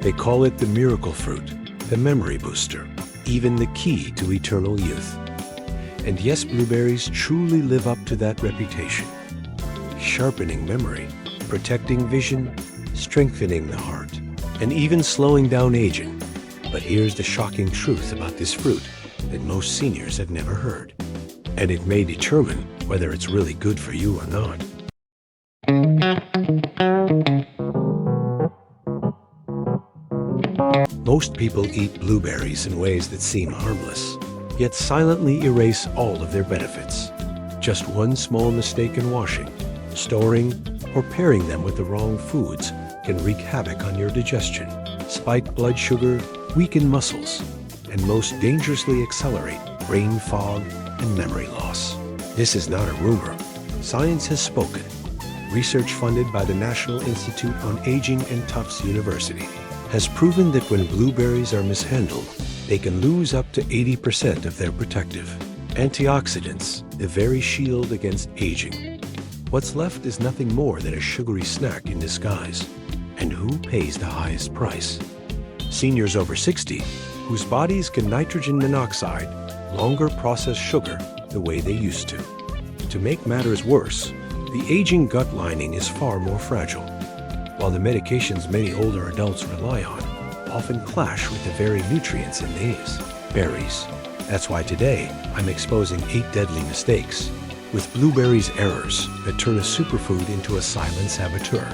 They call it the miracle fruit, the memory booster, even the key to eternal youth. And yes, blueberries truly live up to that reputation. Sharpening memory, protecting vision, strengthening the heart, and even slowing down aging. But here's the shocking truth about this fruit that most seniors have never heard. And it may determine whether it's really good for you or not. Most people eat blueberries in ways that seem harmless, yet silently erase all of their benefits. Just one small mistake in washing, storing, or pairing them with the wrong foods can wreak havoc on your digestion, spike blood sugar, weaken muscles, and most dangerously accelerate brain fog and memory loss. This is not a rumor. Science has spoken. Research funded by the National Institute on Aging and Tufts University has proven that when blueberries are mishandled, they can lose up to 80% of their protective antioxidants, the very shield against aging. What's left is nothing more than a sugary snack in disguise. And who pays the highest price? Seniors over 60, whose bodies can nitrogen monoxide longer process sugar the way they used to. To make matters worse, the aging gut lining is far more fragile, while the medications many older adults rely on often clash with the very nutrients in these berries. That's why today I'm exposing 8 deadly mistakes with blueberries' errors that turn a superfood into a silent saboteur.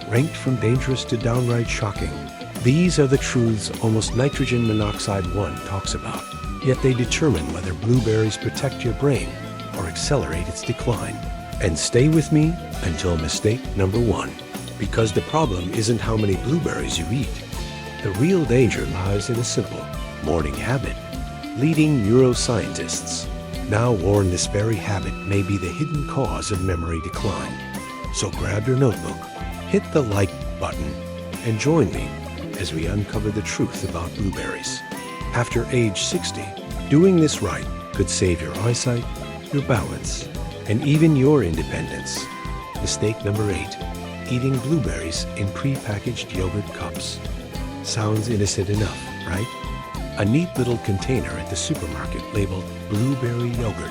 Ranked from dangerous to downright shocking, these are the truths almost nitrogen monoxide 1 talks about. Yet they determine whether blueberries protect your brain or accelerate its decline. And stay with me until mistake number 1. Because the problem isn't how many blueberries you eat. The real danger lies in a simple morning habit. Leading neuroscientists now warn this very habit may be the hidden cause of memory decline. So grab your notebook, hit the like button, and join me as we uncover the truth about blueberries. After age 60, doing this right could save your eyesight, your balance, and even your independence. Mistake number 8. Eating blueberries in pre-packaged yogurt cups. Sounds innocent enough, right? A neat little container at the supermarket labeled blueberry yogurt.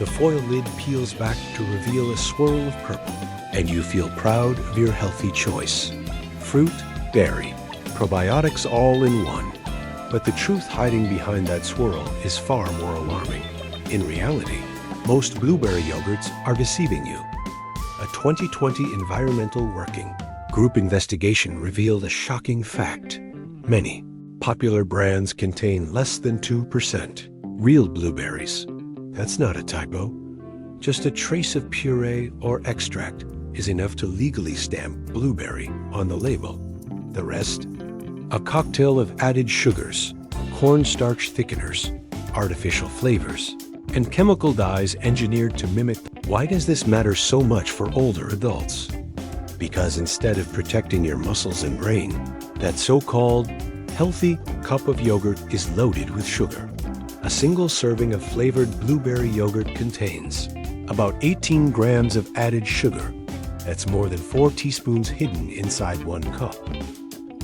The foil lid peels back to reveal a swirl of purple, and you feel proud of your healthy choice. Fruit, berry, probiotics all in one. But the truth hiding behind that swirl is far more alarming. In reality, most blueberry yogurts are deceiving you. A 2020 Environmental Working Group investigation revealed a shocking fact. Many popular brands contain less than 2% real blueberries. That's not a typo. Just a trace of puree or extract is enough to legally stamp blueberry on the label. The rest? A cocktail of added sugars, cornstarch thickeners, artificial flavors, and chemical dyes engineered to mimic. Why does this matter so much for older adults? Because instead of protecting your muscles and brain, that so-called healthy cup of yogurt is loaded with sugar. A single serving of flavored blueberry yogurt contains about 18 grams of added sugar. That's more than 4 teaspoons hidden inside 1 cup.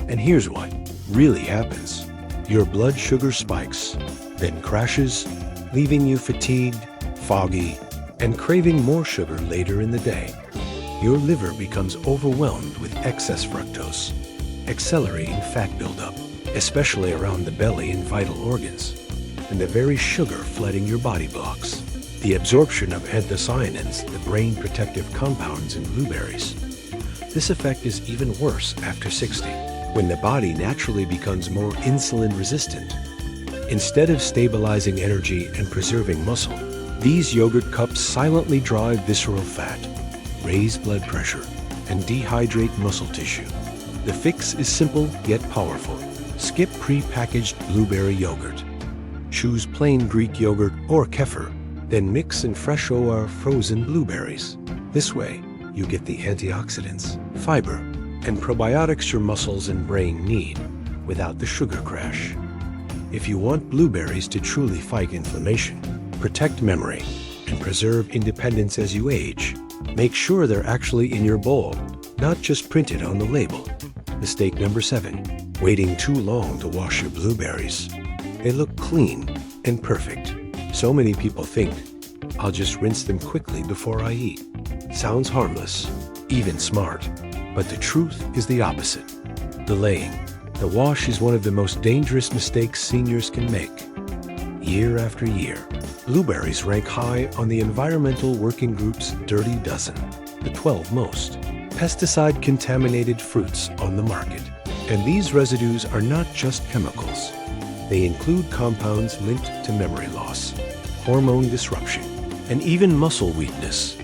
And here's what really happens. Your blood sugar spikes, then crashes, leaving you fatigued, foggy, and craving more sugar later in the day. Your liver becomes overwhelmed with excess fructose, accelerating fat buildup, especially around the belly and vital organs, and the very sugar flooding your body blocks the absorption of anthocyanins, the brain protective compounds in blueberries. This effect is even worse after 60, when the body naturally becomes more insulin resistant. Instead of stabilizing energy and preserving muscle, these yogurt cups silently drive visceral fat, raise blood pressure, and dehydrate muscle tissue. The fix is simple yet powerful. Skip pre-packaged blueberry yogurt. Choose plain Greek yogurt or kefir, then mix in fresh or frozen blueberries. This way, you get the antioxidants, fiber, and probiotics your muscles and brain need without the sugar crash. If you want blueberries to truly fight inflammation, protect memory, and preserve independence as you age, make sure they're actually in your bowl, not just printed on the label. Mistake number 7. Waiting too long to wash your blueberries. They look clean and perfect. So many people think, I'll just rinse them quickly before I eat. Sounds harmless, even smart, but the truth is the opposite. Delaying the wash is one of the most dangerous mistakes seniors can make. Year after year, blueberries rank high on the Environmental Working Group's Dirty Dozen, the 12 most pesticide-contaminated fruits on the market. And these residues are not just chemicals. They include compounds linked to memory loss, hormone disruption, and even muscle weakness.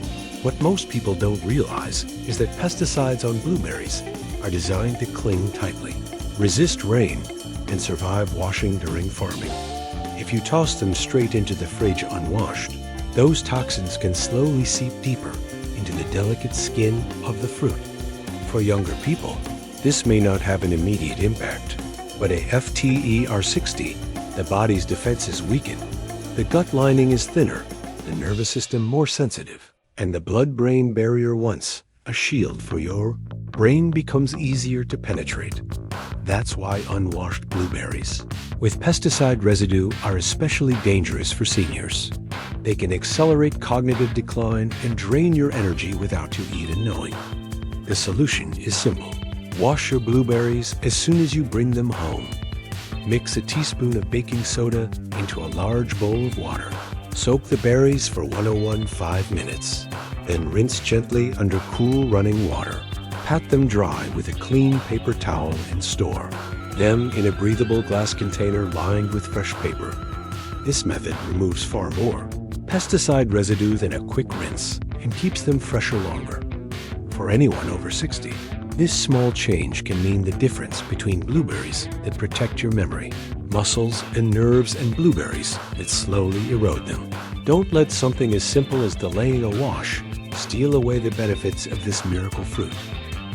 What most people don't realize is that pesticides on blueberries are designed to cling tightly, resist rain, and survive washing during farming. If you toss them straight into the fridge unwashed, those toxins can slowly seep deeper into the delicate skin of the fruit. For younger people, this may not have an immediate impact, but a FTER60, the body's defenses weaken, the gut lining is thinner, the nervous system more sensitive, and the blood-brain barrier once a shield for your brain becomes easier to penetrate. That's why unwashed blueberries with pesticide residue are especially dangerous for seniors. They can accelerate cognitive decline and drain your energy without you even knowing. The solution is simple. Wash your blueberries as soon as you bring them home. Mix a teaspoon of baking soda into a large bowl of water. Soak the berries for 101.5 minutes. Then rinse gently under cool running water. Pat them dry with a clean paper towel and store them in a breathable glass container lined with fresh paper. This method removes far more pesticide residue than a quick rinse and keeps them fresher longer. For anyone over 60, this small change can mean the difference between blueberries that protect your memory, muscles and nerves, and blueberries that slowly erode them. Don't let something as simple as delaying a wash steal away the benefits of this miracle fruit.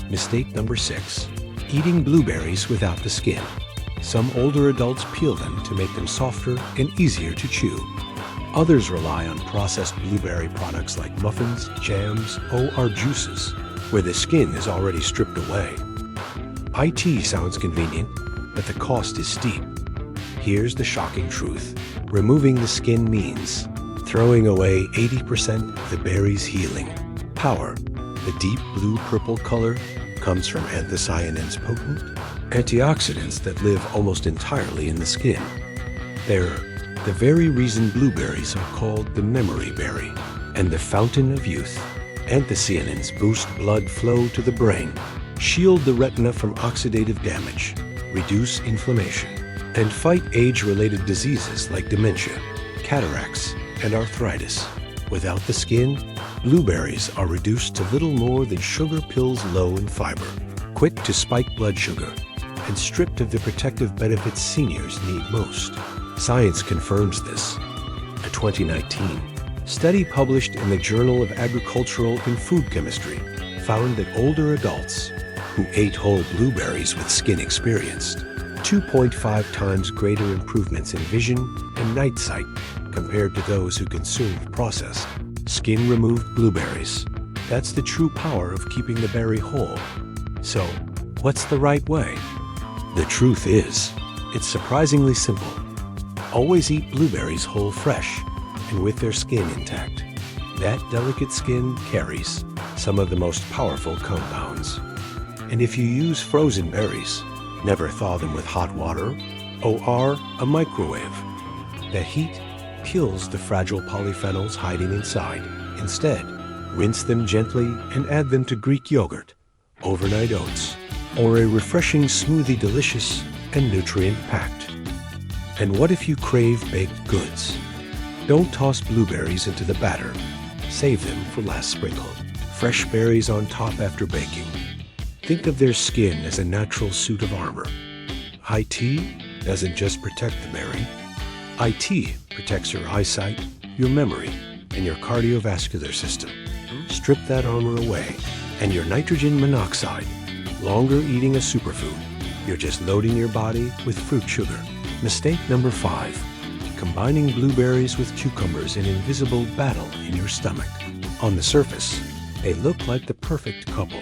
Mistake number 6. Eating blueberries without the skin. Some older adults peel them to make them softer and easier to chew. Others rely on processed blueberry products like muffins, jams, or juices, where the skin is already stripped away. IT sounds convenient, but the cost is steep. Here's the shocking truth. Removing the skin means throwing away 80% of the berry's healing power. The deep blue-purple color comes from anthocyanins, potent antioxidants that live almost entirely in the skin. They're the very reason blueberries are called the memory berry and the fountain of youth. Anthocyanins boost blood flow to the brain, shield the retina from oxidative damage, reduce inflammation, and fight age-related diseases like dementia, cataracts, and arthritis. Without the skin, blueberries are reduced to little more than sugar pills low in fiber, quick to spike blood sugar, and stripped of the protective benefits seniors need most. Science confirms this. A 2019 study published in the Journal of Agricultural and Food Chemistry found that older adults who ate whole blueberries with skin experienced 2.5 times greater improvements in vision and night sight compared to those who consumed processed, skin-removed blueberries. That's the true power of keeping the berry whole. So, what's the right way? The truth is, it's surprisingly simple. Always eat blueberries whole fresh and with their skin intact. That delicate skin carries some of the most powerful compounds. And if you use frozen berries, never thaw them with hot water or a microwave. That heat kills the fragile polyphenols hiding inside. Instead, rinse them gently and add them to Greek yogurt, overnight oats, or a refreshing smoothie, delicious and nutrient-packed. And what if you crave baked goods? Don't toss blueberries into the batter. Save them for last sprinkle. Fresh berries on top after baking. Think of their skin as a natural suit of armor. IT doesn't just protect the berry. IT protects your eyesight, your memory, and your cardiovascular system. Strip that armor away, and your nitrogen monoxide, longer eating a superfood. You're just loading your body with fruit sugar. Mistake number 5. Combining blueberries with cucumbers in invisible battle in your stomach. On the surface, they look like the perfect couple.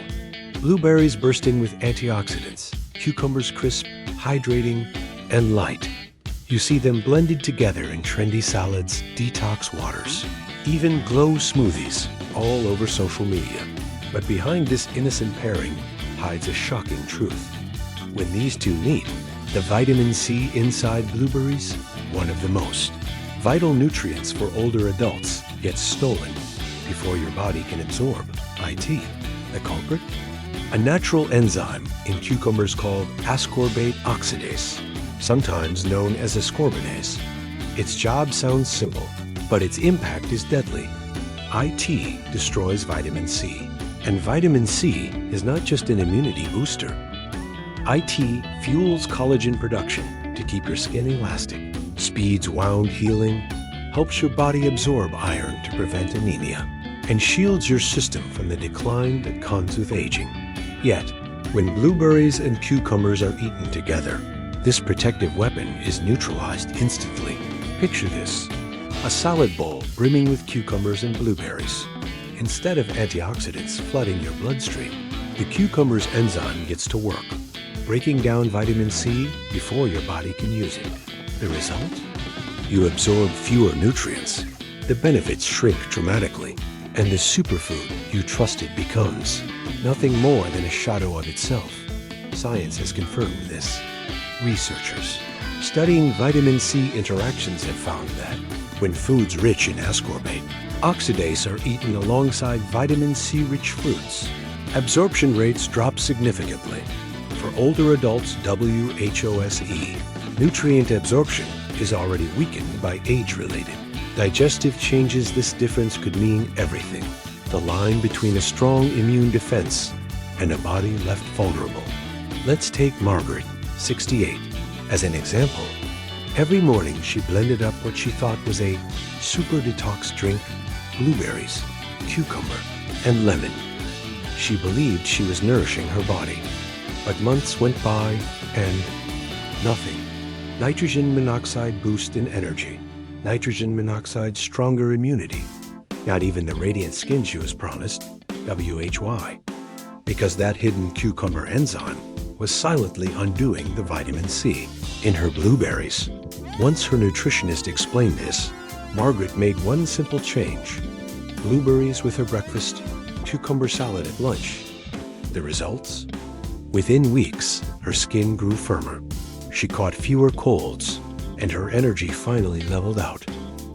Blueberries bursting with antioxidants, cucumbers crisp, hydrating, and light. You see them blended together in trendy salads, detox waters, even glow smoothies all over social media. But behind this innocent pairing hides a shocking truth. When these two meet, the vitamin C inside blueberries, one of the most vital nutrients for older adults, gets stolen before your body can absorb IT. The culprit? A natural enzyme in cucumbers called ascorbate oxidase, sometimes known as ascorbinase. Its job sounds simple, but its impact is deadly. IT destroys vitamin C, and vitamin C is not just an immunity booster. IT fuels collagen production to keep your skin elastic, speeds wound healing, helps your body absorb iron to prevent anemia, and shields your system from the decline that comes with aging. Yet, when blueberries and cucumbers are eaten together, this protective weapon is neutralized instantly. Picture this: a salad bowl brimming with cucumbers and blueberries. Instead of antioxidants flooding your bloodstream, the cucumber's enzyme gets to work, breaking down vitamin C before your body can use it. The result? You absorb fewer nutrients, the benefits shrink dramatically, and the superfood you trusted becomes nothing more than a shadow of itself. Science has confirmed this. Researchers studying vitamin C interactions have found that when foods rich in ascorbate oxidase are eaten alongside vitamin C-rich fruits, absorption rates drop significantly. For older adults, WHOSE, nutrient absorption is already weakened by age-related digestive changes. This difference could mean everything. The line between a strong immune defense and a body left vulnerable. Let's take Margaret, 68, as an example. Every morning she blended up what she thought was a super detox drink: blueberries, cucumber, and lemon. She believed she was nourishing her body. But months went by and nothing. Nitrogen monoxide boost in energy. Nitrogen monoxide stronger immunity. Not even the radiant skin she was promised, WHY. Because that hidden cucumber enzyme was silently undoing the vitamin C in her blueberries. Once her nutritionist explained this, Margaret made one simple change: blueberries with her breakfast, cucumber salad at lunch. The results? Within weeks, her skin grew firmer. She caught fewer colds, and her energy finally leveled out.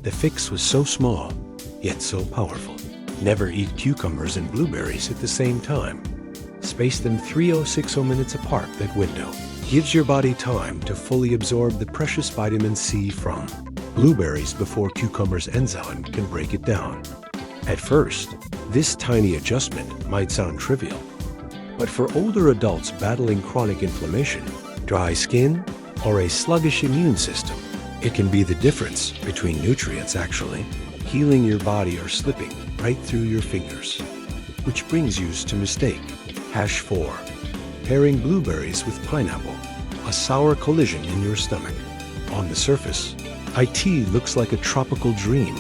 The fix was so small, yet so powerful. Never eat cucumbers and blueberries at the same time. Space them 360 minutes apart. That window gives your body time to fully absorb the precious vitamin C from blueberries before cucumber's enzyme can break it down. At first, this tiny adjustment might sound trivial, but for older adults battling chronic inflammation, dry skin, or a sluggish immune system, it can be the difference between nutrients actually healing your body or slipping right through your fingers. Which brings you to mistake. Hash 4. Pairing blueberries with pineapple. A sour collision in your stomach. On the surface, IT looks like a tropical dream.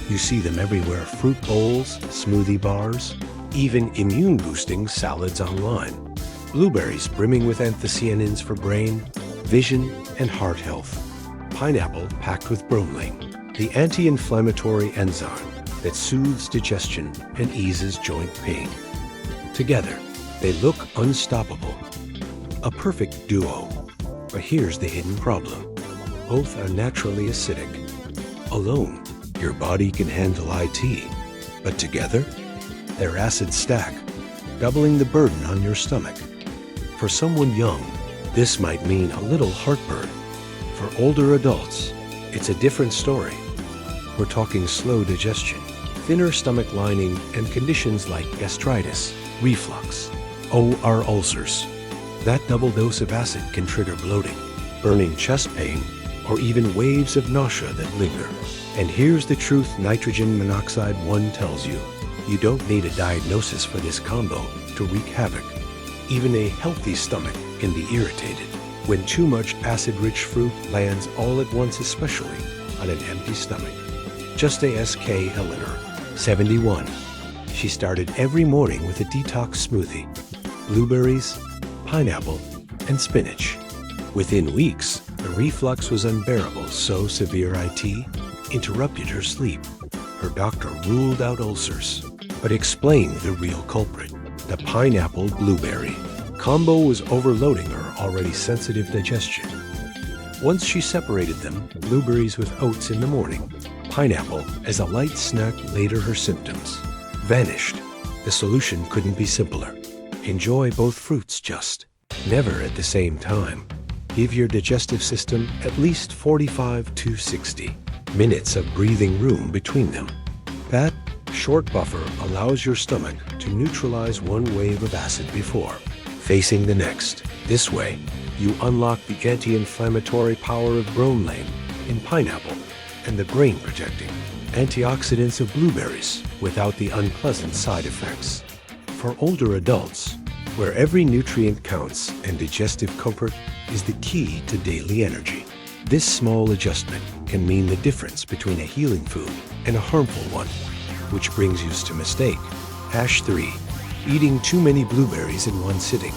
You see them everywhere: fruit bowls, smoothie bars, even immune-boosting salads online. Blueberries brimming with anthocyanins for brain, vision, and heart health. Pineapple packed with bromelain, the anti-inflammatory enzyme that soothes digestion and eases joint pain. Together, they look unstoppable. A perfect duo. But here's the hidden problem. Both are naturally acidic. Alone, your body can handle IT, but together, their acids stack, doubling the burden on your stomach. For someone young, this might mean a little heartburn. For older adults, it's a different story. We're talking slow digestion, thinner stomach lining, and conditions like gastritis, reflux, or ulcers. That double dose of acid can trigger bloating, burning chest pain, or even waves of nausea that linger. And here's the truth nitrogen monoxide 1 tells you. You don't need a diagnosis for this combo to wreak havoc. Even a healthy stomach can be irritated when too much acid-rich fruit lands all at once, especially on an empty stomach. Just ask Eleanor, 71. She started every morning with a detox smoothie. blueberries, pineapple, and spinach. Within weeks, the reflux was unbearable, so severe it interrupted her sleep. Her doctor ruled out ulcers, but explained the real culprit. The pineapple blueberry combo was overloading her already sensitive digestion. Once she separated them, blueberries with oats in the morning, pineapple as a light snack later, her symptoms vanished. The solution couldn't be simpler. Enjoy both fruits, just never at the same time. Give your digestive system at least 45 to 60 minutes of breathing room between them. That short buffer allows your stomach to neutralize one wave of acid before facing the next. This way, you unlock the anti-inflammatory power of bromelain in pineapple and the brain-protecting antioxidants of blueberries without the unpleasant side effects. For older adults, where every nutrient counts and digestive comfort is the key to daily energy, this small adjustment can mean the difference between a healing food and a harmful one. Which brings us to mistake. Hash 3. Eating too many blueberries in one sitting.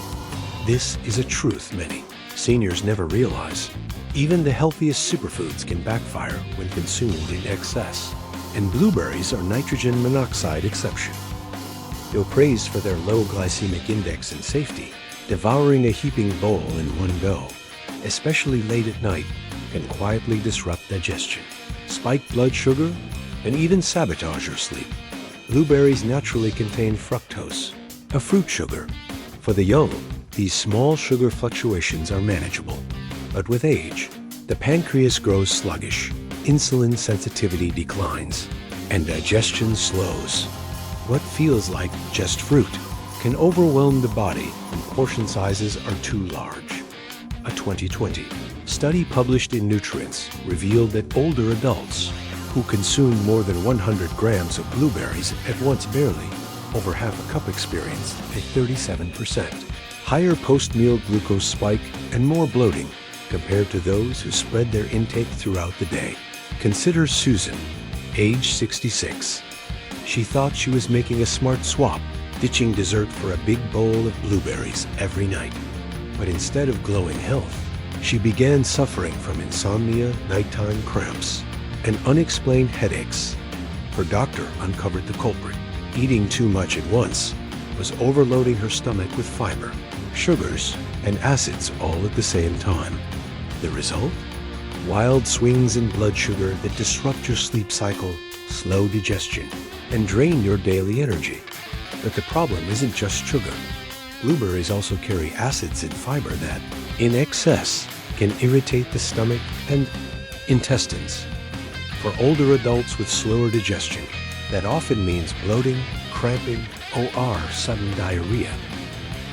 This is a truth many seniors never realize. Even the healthiest superfoods can backfire when consumed in excess, and blueberries are nitrogen monoxide exception. Though praised for their low glycemic index and safety, devouring a heaping bowl in one go, especially late at night, can quietly disrupt digestion, spike blood sugar, and even sabotage your sleep. Blueberries naturally contain fructose, a fruit sugar. For the young, these small sugar fluctuations are manageable. But with age, the pancreas grows sluggish, insulin sensitivity declines, and digestion slows. What feels like just fruit can overwhelm the body when portion sizes are too large. A 2020 study published in Nutrients revealed that older adults who consumed more than 100 grams of blueberries at once barely over half a cup experienced a 37% higher post-meal glucose spike and more bloating compared to those who spread their intake throughout the day. Consider Susan, age 66. She thought she was making a smart swap, ditching dessert for a big bowl of blueberries every night. But instead of glowing health, she began suffering from insomnia, nighttime cramps, and unexplained headaches. Her doctor uncovered the culprit. Eating too much at once was overloading her stomach with fiber, sugars, and acids all at the same time. The result? Wild swings in blood sugar that disrupt your sleep cycle, slow digestion, and drain your daily energy. But the problem isn't just sugar. Blueberries also carry acids and fiber that, in excess, can irritate the stomach and intestines. For older adults with slower digestion, that often means bloating, cramping, or sudden diarrhea.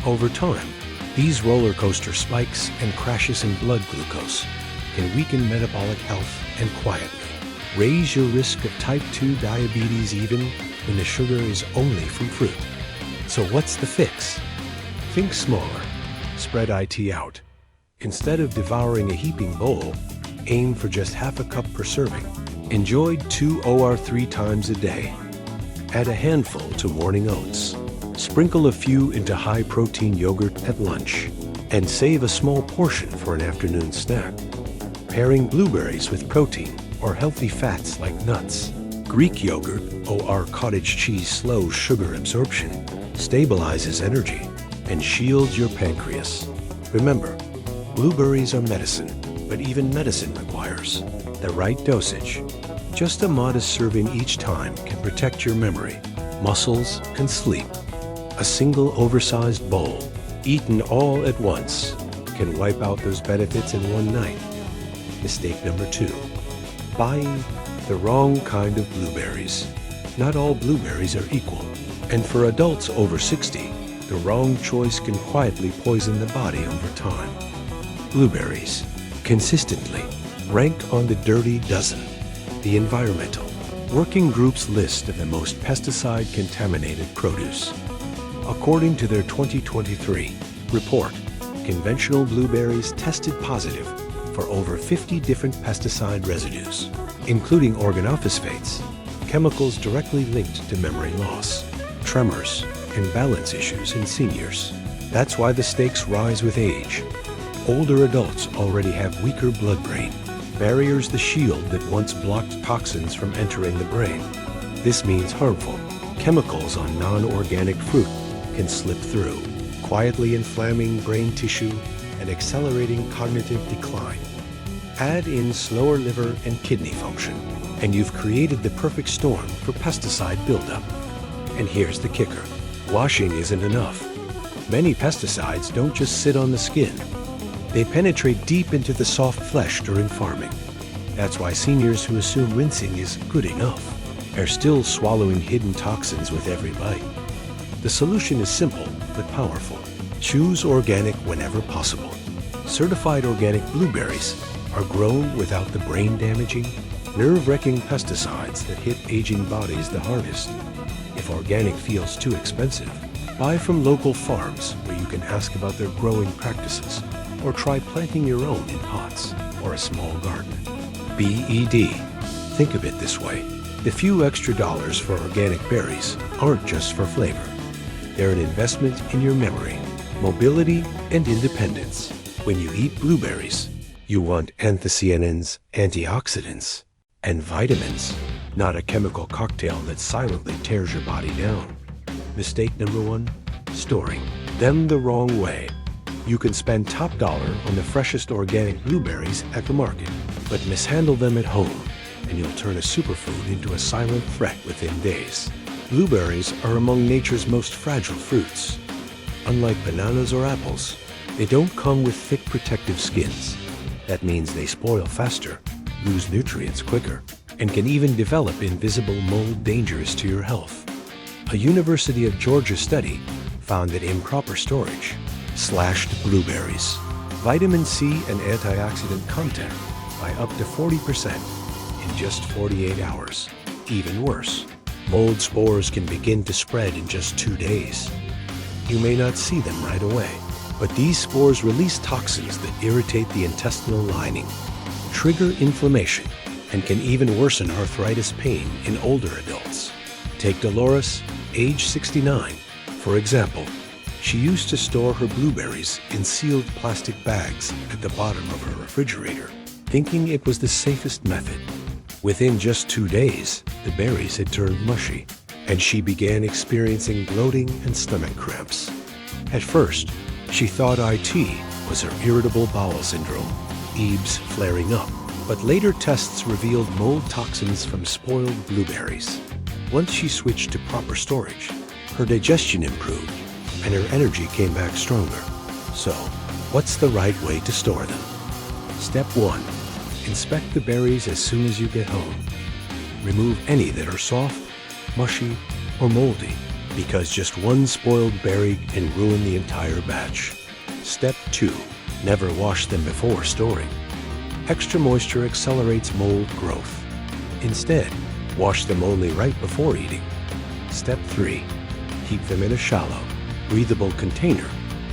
Over time, these roller coaster spikes and crashes in blood glucose can weaken metabolic health and quietly raise your risk of type 2 diabetes even when the sugar is only from fruit. So what's the fix? Think smaller. Spread it out. Instead of devouring a heaping bowl, aim for just half a cup per serving. Enjoy 2 or 3 times a day. Add a handful to morning oats. Sprinkle a few into high-protein yogurt at lunch, and save a small portion for an afternoon snack. Pairing blueberries with protein or healthy fats like nuts, Greek yogurt or cottage cheese slows sugar absorption, stabilizes energy, and shields your pancreas. Remember, blueberries are medicine, but even medicine requires the right dosage. Just a modest serving each time can protect your memory, muscles, and sleep. A single oversized bowl, eaten all at once, can wipe out those benefits in one night. Mistake number 2. Buying the wrong kind of blueberries. Not all blueberries are equal, and for adults over 60, the wrong choice can quietly poison the body over time. Blueberries consistently rank on the dirty dozen, the environmental working group's list of the most pesticide-contaminated produce. According to their 2023 report, conventional blueberries tested positive for over 50 different pesticide residues, including organophosphates, chemicals directly linked to memory loss, tremors, and balance issues in seniors. That's why the stakes rise with age. Older adults already have weaker blood-brain barriers, the shield that once blocked toxins from entering the brain. This means harmful chemicals on non-organic fruit can slip through, quietly inflaming brain tissue and accelerating cognitive decline. Add in slower liver and kidney function, and you've created the perfect storm for pesticide buildup. And here's the kicker. Washing isn't enough. Many pesticides don't just sit on the skin. They penetrate deep into the soft flesh during farming. That's why seniors who assume rinsing is good enough are still swallowing hidden toxins with every bite. The solution is simple but powerful. Choose organic whenever possible. Certified organic blueberries are grown without the brain-damaging, nerve-wrecking pesticides that hit aging bodies the hardest. If organic feels too expensive, buy from local farms where you can ask about their growing practices, or try planting your own in pots or a small garden. BED. Think of it this way. The few extra dollars for organic berries aren't just for flavor. They're an investment in your memory, mobility, and independence. When you eat blueberries, you want anthocyanins, antioxidants, and vitamins, not a chemical cocktail that silently tears your body down. Mistake number 1, storing them the wrong way. You can spend top dollar on the freshest organic blueberries at the market, but mishandle them at home, and you'll turn a superfood into a silent threat within days. Blueberries are among nature's most fragile fruits. Unlike bananas or apples, they don't come with thick protective skins. That means they spoil faster, lose nutrients quicker, and can even develop invisible mold dangerous to your health. A University of Georgia study found that improper storage slashed blueberries' vitamin C and antioxidant content by up to 40% in just 48 hours. Even worse, mold spores can begin to spread in just 2 days. You may not see them right away, but these spores release toxins that irritate the intestinal lining, trigger inflammation, and can even worsen arthritis pain in older adults. Take Dolores, age 69, for example. She used to store her blueberries in sealed plastic bags at the bottom of her refrigerator, thinking it was the safest method. Within just 2 days, the berries had turned mushy, and she began experiencing bloating and stomach cramps. At first, she thought IT was her irritable bowel syndrome, EBS flaring up, but later tests revealed mold toxins from spoiled blueberries. Once she switched to proper storage, her digestion improved, and her energy came back stronger. So, what's the right way to store them? Step 1. Inspect the berries as soon as you get home. Remove any that are soft, mushy, or moldy, because just one spoiled berry can ruin the entire batch. Step 2. Never wash them before storing. Extra moisture accelerates mold growth. Instead, wash them only right before eating. Step 3. Keep them in a shallow, breathable container,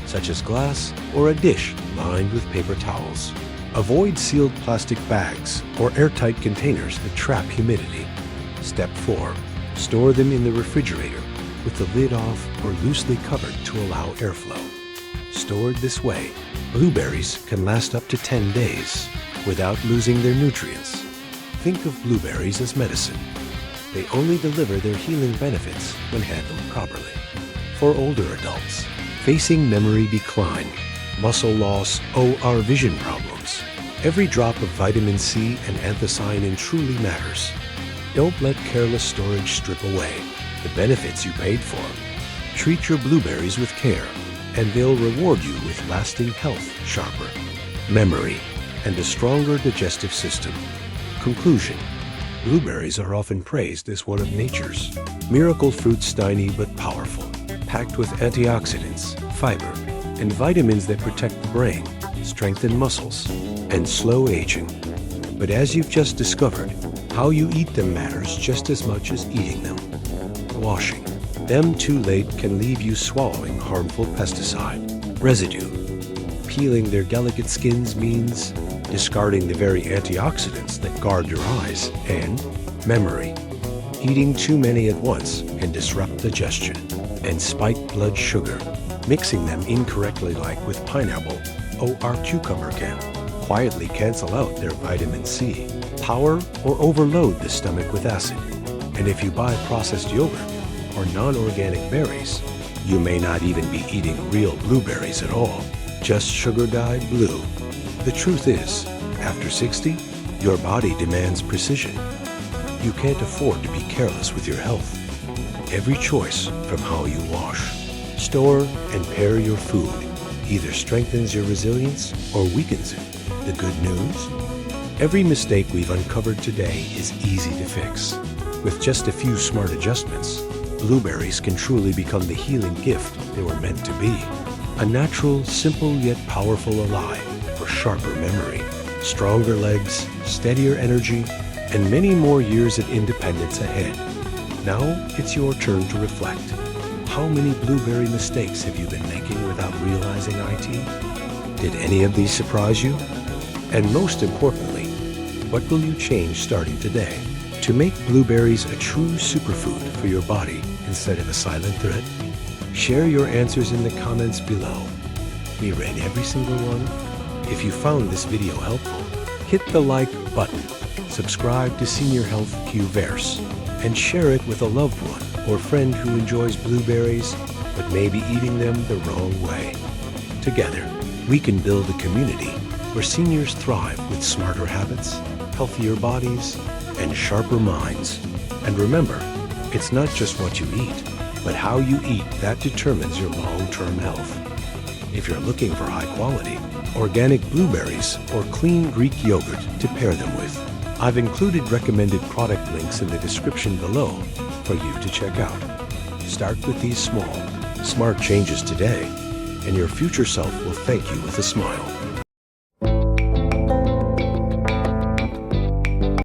such as glass or a dish lined with paper towels. Avoid sealed plastic bags or airtight containers that trap humidity. Step 4. Store them in the refrigerator with the lid off or loosely covered to allow airflow. Stored this way, blueberries can last up to 10 days without losing their nutrients. Think of blueberries as medicine. They only deliver their healing benefits when handled properly. For older adults facing memory decline, muscle loss, or vision problems, every drop of vitamin C and anthocyanin truly matters. Don't let careless storage strip away the benefits you paid for. Treat your blueberries with care, and they'll reward you with lasting health, sharper memory, and a stronger digestive system. Conclusion. Blueberries are often praised as one of nature's miracle fruits, tiny but powerful, packed with antioxidants, fiber, and vitamins that protect the brain, strengthen muscles, and slow aging. But as you've just discovered, how you eat them matters just as much as eating them. Washing them too late can leave you swallowing harmful pesticide residue. Peeling their delicate skins means discarding the very antioxidants that guard your eyes. And memory. Eating too many at once can disrupt digestion and spike blood sugar. Mixing them incorrectly, like with pineapple or cucumber, can quietly cancel out their vitamin C, power or overload the stomach with acid. And if you buy processed yogurt or non-organic berries, you may not even be eating real blueberries at all, just sugar-dyed blue. The truth is, after 60, your body demands precision. You can't afford to be careless with your health. Every choice, from how you wash, store, and pair your food, either strengthens your resilience or weakens it. The good news? Every mistake we've uncovered today is easy to fix. With just a few smart adjustments, blueberries can truly become the healing gift they were meant to be. A natural, simple yet powerful ally for sharper memory, stronger legs, steadier energy, and many more years of independence ahead. Now it's your turn to reflect. How many blueberry mistakes have you been making without realizing it? Did any of these surprise you? And most importantly, what will you change starting today to make blueberries a true superfood for your body instead of a silent threat? Share your answers in the comments below. We read every single one. If you found this video helpful, hit the like button, subscribe to Senior Health Kieuverse, and share it with a loved one or friend who enjoys blueberries but may be eating them the wrong way. Together, we can build a community where seniors thrive with smarter habits, healthier bodies, and sharper minds. And remember, it's not just what you eat, but how you eat that determines your long-term health. If you're looking for high-quality, organic blueberries or clean Greek yogurt to pair them with, I've included recommended product links in the description below for you to check out. Start with these small, smart changes today, and your future self will thank you with a smile.